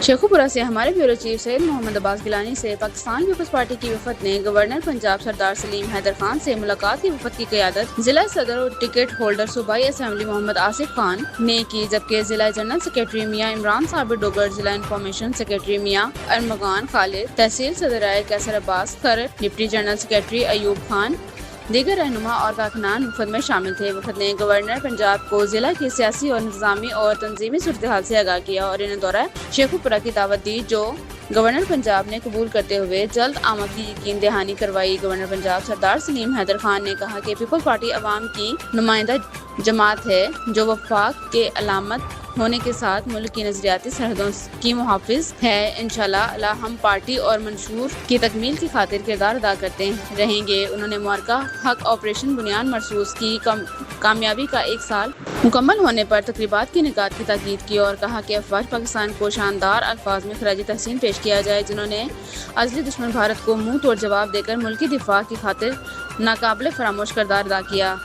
شیخوپورہ سے ہمارے bureau chief سید محمد عباس گیلانی سے پاکستان پیپلز پارٹی کی وفد نے گورنر پنجاب سردار سلیم حیدر خان سے ملاقات کی وفد کی قیادت ضلع صدر اور ٹکٹ ہولڈر صوبائی اسمبلی محمد آصف خان نے کی، جبکہ ضلع جنرل سیکرٹری میاں عمران صابر ڈوگر، ضلع انفارمیشن سیکرٹری میاں ارمغان خالد، تحصیل صدر رائے کیسر عباس خرٹ، deputy general secretary Ayub Khan, دیگر رہنما اور کارکنان وفد میں شامل تھے۔ وفد نے گورنر پنجاب کو ضلع کی سیاسی اور انتظامی اور تنظیمی صورتحال سے آگاہ کیا اور انہیں دورہ شیخوپورہ کی دعوت دی، جو گورنر پنجاب نے قبول کرتے ہوئے جلد آمد کی یقین دہانی کروائی۔ گورنر پنجاب سردار سلیم حیدر خان نے کہا کہ پیپلز پارٹی عوام کی نمائندہ جماعت ہے جو وفاق کے علامت ہونے کے ساتھ ملک کی نظریاتی سرحدوں کی محافظ ہے۔ انشاءاللہ ہم پارٹی اور منشور کی تکمیل کی خاطر کردار ادا کرتے رہیں گے۔ انہوں نے معرکہ حق آپریشن بنیاد مرصوص کی کامیابی کا 1 سال مکمل ہونے پر تقریبات کے انعقاد کی تاکید کی اور کہا کہ افواج پاکستان کو شاندار الفاظ میں خراج تحسین پیش کیا جائے، جنہوں نے ازلی دشمن بھارت کو منہ توڑ جواب دے کر ملکی دفاع کی خاطر ناقابل فراموش کردار ادا کیا۔